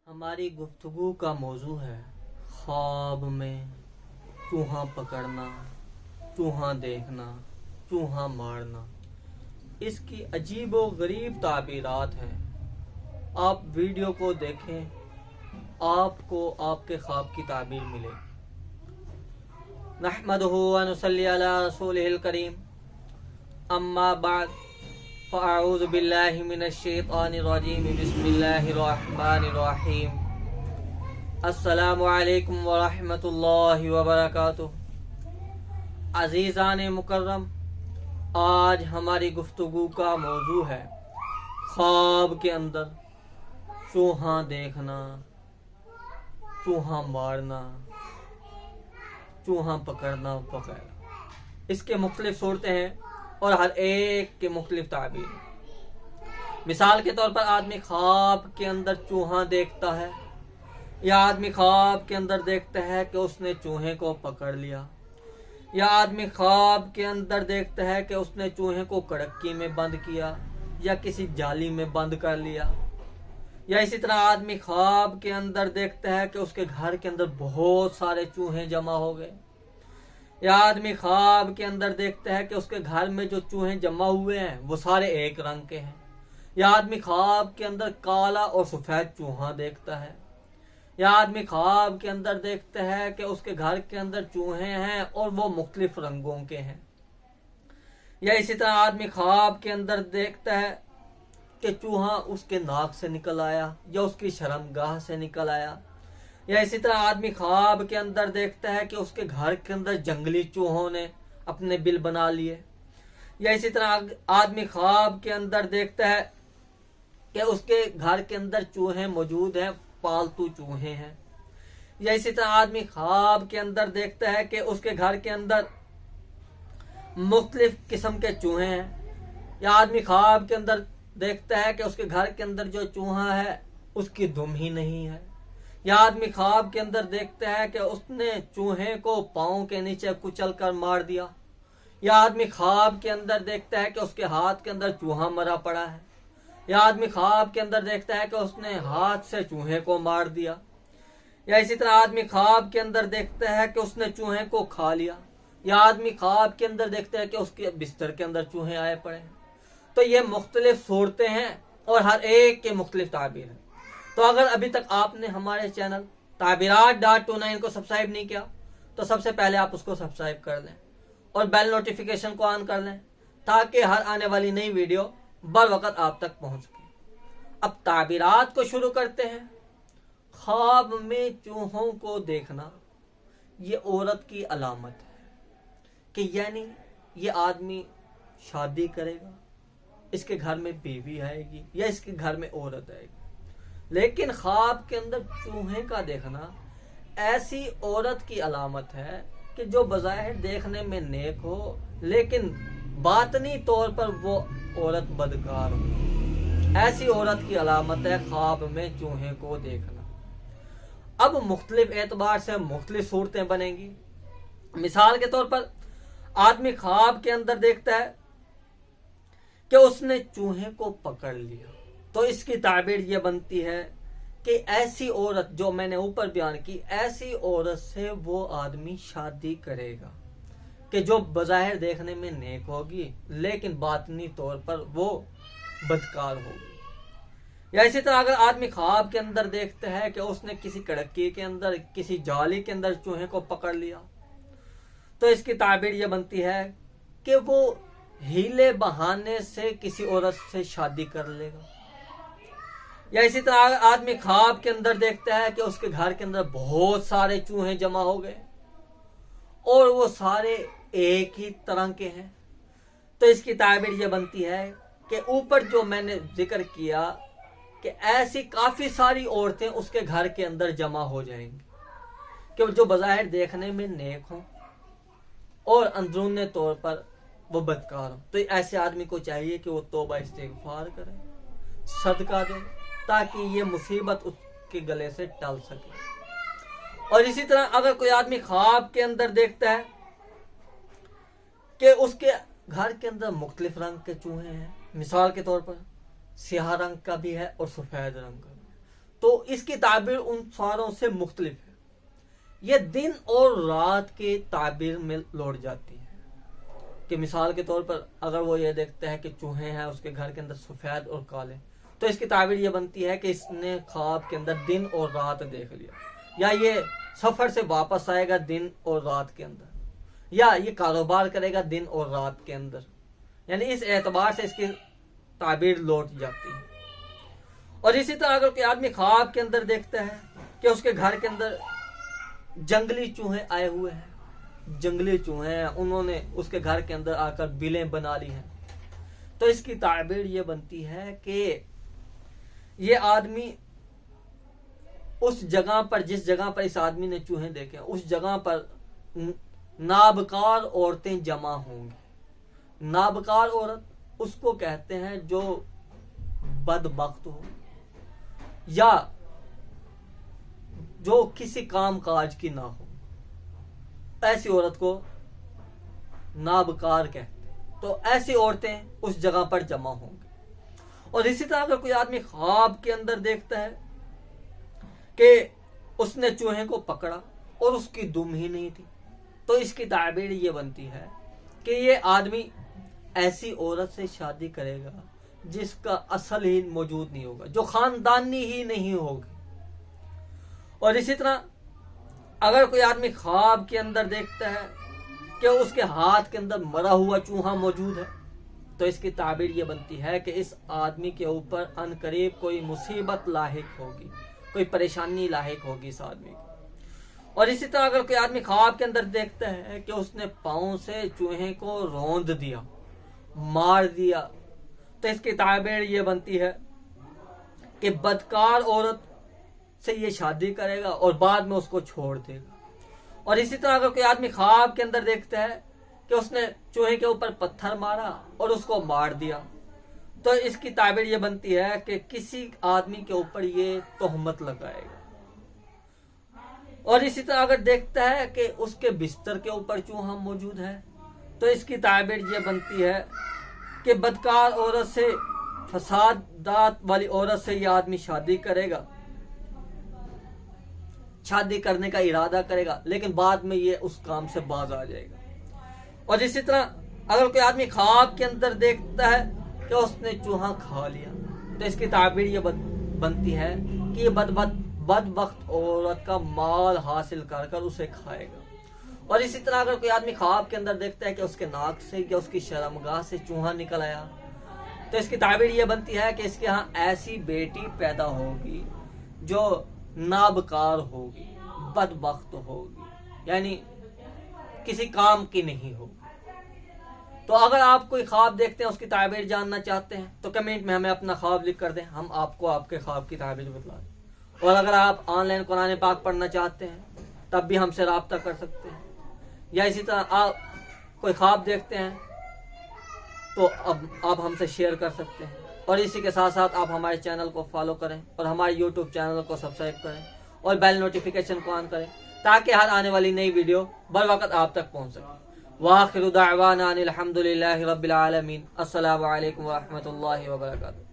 हमारी गुफ्तगू का मौजू है ख्वाब में चूहा पकड़ना, चूहा देखना, चूहा मारना। इसकी अजीब व गरीब ताबीरात हैं। आप वीडियो को देखें, आपको आपके ख्वाब की ताबीर मिले। नहमदुहु व नुसल्ली अला रसूलिहिल करीम, अम्मा बाद, फ़अऊज़ु बिल्लाहि मिनश शैतानिर रजीम, बिस्मिल्लाहिर रहमानिर रहीम। अस्सलामु अलैकुम व रहमतुल्लाहि व बरकातुहू। अज़ीज़ान मुकर्रम, आज हमारी गुफ्तगू का मौजू है ख्वाब के अंदर चूहा देखना, चूहा मारना, चूहा पकड़ना वगैरह। इसके मुख्तलिफ सूरतें हैं और हर एक के मुख्तलिफ ताबीर। मिसाल के तौर पर आदमी ख्वाब के अंदर चूहा देखता है, या आदमी ख्वाब के अंदर देखता है कि उसने चूहे को पकड़ लिया, या आदमी ख्वाब के अंदर देखता है कि उसने चूहे को कड़की में बंद किया या किसी जाली में बंद कर लिया, या इसी तरह आदमी ख्वाब के अंदर देखता है कि उसके घर के अंदर बहुत सारे चूहे जमा हो गए, या आदमी ख्वाब के अंदर देखता है कि उसके घर में जो चूहे जमा हुए हैं वो सारे एक रंग के हैं, या आदमी ख्वाब के अंदर काला और सफ़ेद चूहा देखता है, या आदमी ख्वाब के अंदर देखता है कि उसके घर के अंदर चूहे हैं और वो मुख्तलिफ रंगों के हैं, या इसी तरह आदमी ख्वाब के अंदर देखता है कि चूहा उसके नाक से निकल आया या उसकी शर्मगाह से निकल आया, या इसी तरह आदमी ख्वाब के अंदर देखता है कि उसके घर के अंदर जंगली चूहों ने अपने बिल बना लिए, या इसी तरह आदमी ख्वाब के अंदर देखता है कि उसके घर के अंदर चूहे मौजूद हैं, पालतू चूहे हैं, या इसी तरह आदमी ख्वाब के अंदर देखता है कि उसके घर के अंदर मुख्तलिफ किस्म के चूहे हैं, या आदमी ख्वाब के अंदर देखता है कि उसके घर के अंदर जो चूहा है उसकी दुम ही नहीं है, या आदमी ख्वाब के अंदर देखता है कि उसने चूहे को पाँव के नीचे कुचल कर मार दिया, या आदमी ख्वाब के अंदर देखता है कि उसके हाथ के अंदर चूहा मरा पड़ा है, या आदमी ख्वाब के अंदर देखता है कि उसने हाथ से चूहे को मार दिया, या इसी तरह आदमी ख्वाब के अंदर देखता है कि उसने चूहे को खा लिया, या आदमी ख्वाब के अंदर देखता है कि उसके बिस्तर के अंदर चूहे आए पड़े हैं। तो ये मुख्तलिफ सूरतें हैं और हर एक के मुख्तलिफ ताबीर हैं। तो अगर अभी तक आपने हमारे चैनल ताबीरात.29 को सब्सक्राइब नहीं किया तो सबसे पहले आप उसको सब्सक्राइब कर लें और बेल नोटिफिकेशन को ऑन कर लें, ताकि हर आने वाली नई वीडियो बर वक्त आप तक पहुंच सके। अब ताबीरात को शुरू करते हैं। ख्वाब में चूहों को देखना ये औरत की अलामत है कि यानी ये आदमी शादी करेगा, इसके घर में बीवी आएगी या इसके घर में औरत आएगी। लेकिन ख्वाब के अंदर चूहे का देखना ऐसी औरत की अलामत है कि जो बज़ाहिर देखने में नेक हो, लेकिन बातनी तौर पर वो औरत बदकार हो। ऐसी औरत की अलामत है ख्वाब में चूहे को देखना। अब मुख्तलिफ एतबार से मुख्तलिफ सूरतें बनेंगी। मिसाल के तौर पर आदमी ख्वाब के अंदर देखता है कि उसने चूहे को पकड़ लिया, तो इसकी ताबीर ये बनती है कि ऐसी औरत जो मैंने ऊपर बयान की, ऐसी औरत से वो आदमी शादी करेगा कि जो बज़ाहिर देखने में नेक होगी लेकिन बातनी तौर पर वो बदकार होगी। या इसी तरह अगर आदमी ख्वाब के अंदर देखता है कि उसने किसी कड़की के अंदर, किसी जाली के अंदर चूहे को पकड़ लिया, तो इसकी ताबीर ये बनती है कि वो हीले बहाने से किसी औरत से शादी कर लेगा। या इसी तरह आदमी ख्वाब के अंदर देखता है कि उसके घर के अंदर बहुत सारे चूहे जमा हो गए और वो सारे एक ही तरह के हैं, तो इसकी ताबीर ये बनती है कि ऊपर जो मैंने जिक्र किया कि ऐसी काफी सारी औरतें उसके घर के अंदर जमा हो जाएंगी कि जो बज़ाहिर देखने में नेक हों और अंदरूनी तौर पर वो बदकार हो। तो ऐसे आदमी को चाहिए कि वो तौबा इस्तिग़फ़ार करे, सदका दे, ताकि ये मुसीबत उसके गले से टल सके। और इसी तरह अगर कोई आदमी ख्वाब के अंदर देखता है कि उसके घर के अंदर मुख्तलिफ रंग के चूहे हैं, मिसाल के तौर पर स्याह रंग का भी है और सफ़ेद रंग का भी, تو اس کی تعبیر ان ساروں سے مختلف ہے. یہ دن اور رات کے تعبیر میں لوٹ جاتی ہے کہ مثال کے طور پر اگر وہ یہ دیکھتا ہے کہ چوہے ہیں اس کے گھر کے اندر سفید اور کالے، تو اس کی تعبیر یہ بنتی ہے کہ اس نے خواب کے اندر دن اور رات دیکھ لیا، یا یہ سفر سے واپس آئے گا دن اور رات کے اندر، یا یہ کاروبار کرے گا دن اور رات کے اندر. یعنی اس اعتبار سے اس کی تعبیر لوٹ جاتی ہے. اور اسی طرح اگر کوئی آدمی خواب کے اندر دیکھتا ہے کہ اس کے گھر کے اندر جنگلی چوہے آئے ہوئے ہیں، جنگلی چوہے ہیں، انہوں نے اس کے گھر کے اندر آ کر بلیں بنا لی ہیں، تو اس کی تعبیر یہ بنتی ہے کہ یہ آدمی اس جگہ پر، جس جگہ پر اس آدمی نے چوہے دیکھے ہیں، اس جگہ پر نابکار عورتیں جمع ہوں گی. نابکار عورت اس کو کہتے ہیں جو بدبخت ہو یا جو کسی کام کاج کی نہ ہو، ایسی عورت کو نابکار کہتے ہیں. تو ایسی عورتیں اس جگہ پر جمع ہوں گی. اور اسی طرح اگر کوئی آدمی خواب کے اندر دیکھتا ہے کہ اس نے چوہے کو پکڑا اور اس کی دم ہی نہیں تھی، تو اس کی تعبیر یہ بنتی ہے کہ یہ آدمی ایسی عورت سے شادی کرے گا جس کا اصل ہی موجود نہیں ہوگا، جو خاندانی ہی نہیں ہوگی. اور اسی طرح اگر کوئی آدمی خواب کے اندر دیکھتا ہے کہ اس کے ہاتھ کے اندر مرا ہوا چوہا موجود ہے، تو اس کی تعبیر یہ بنتی ہے کہ اس آدمی کے اوپر ان قریب کوئی مصیبت لاحق ہوگی، کوئی پریشانی لاحق ہوگی اس آدمی کو. اور اسی طرح اگر کوئی آدمی خواب کے اندر دیکھتا ہے کہ اس نے پاؤں سے چوہے کو روند دیا، مار دیا، تو اس کی تعبیر یہ بنتی ہے کہ بدکار عورت سے یہ شادی کرے گا اور بعد میں اس کو چھوڑ دے گا. اور اسی طرح اگر کوئی آدمی خواب کے اندر دیکھتا ہے کہ اس نے چوہے کے اوپر پتھر مارا اور اس کو مار دیا، تو اس کی تعبیر یہ بنتی ہے کہ کسی آدمی کے اوپر یہ تہمت لگائے گا. اور اسی طرح اگر دیکھتا ہے کہ اس کے بستر کے اوپر چوہا موجود ہے، تو اس کی تعبیر یہ بنتی ہے کہ بدکار عورت سے، فسادات والی عورت سے یہ آدمی شادی کرے گا، شادی کرنے کا ارادہ کرے گا، لیکن بعد میں یہ اس کام سے باز آ جائے گا. اور اسی طرح اگر کوئی آدمی خواب کے اندر دیکھتا ہے کہ اس نے چوہا کھا لیا، تو اس کی تعبیر یہ بنتی ہے کہ یہ بدبخت عورت کا مال حاصل کر کر اسے کھائے گا. اور اسی طرح اگر کوئی آدمی خواب کے اندر دیکھتا ہے کہ اس کے ناک سے یا اس کی شرمگاہ سے چوہا نکل آیا، تو اس کی تعبیر یہ بنتی ہے کہ اس کے ہاں ایسی بیٹی پیدا ہوگی جو نابکار ہوگی، بدبخت ہوگی، یعنی کسی کام کی نہیں ہوگی. تو اگر آپ کوئی خواب دیکھتے ہیں، اس کی تعبیر جاننا چاہتے ہیں، تو کمنٹ میں ہمیں اپنا خواب لکھ کر دیں، ہم آپ کو آپ کے خواب کی تعبیر بتلا دیں. اور اگر آپ آن لائن قرآن پاک پڑھنا چاہتے ہیں تب بھی ہم سے رابطہ کر سکتے ہیں. یا اسی طرح آپ کوئی خواب دیکھتے ہیں تو اب آپ ہم سے شیئر کر سکتے ہیں. اور اسی کے ساتھ ساتھ آپ ہمارے چینل کو فالو کریں اور ہمارے یوٹیوب چینل کو سبسکرائب کریں اور بیل نوٹیفیکیشن کو آن کریں تاکہ ہر آنے والی نئی ویڈیو بر وقت آپ تک پہنچ سکے. وآخر دعوانا ان الحمد للہ رب العالمین. السلام علیکم ورحمۃ اللہ وبرکاتہ.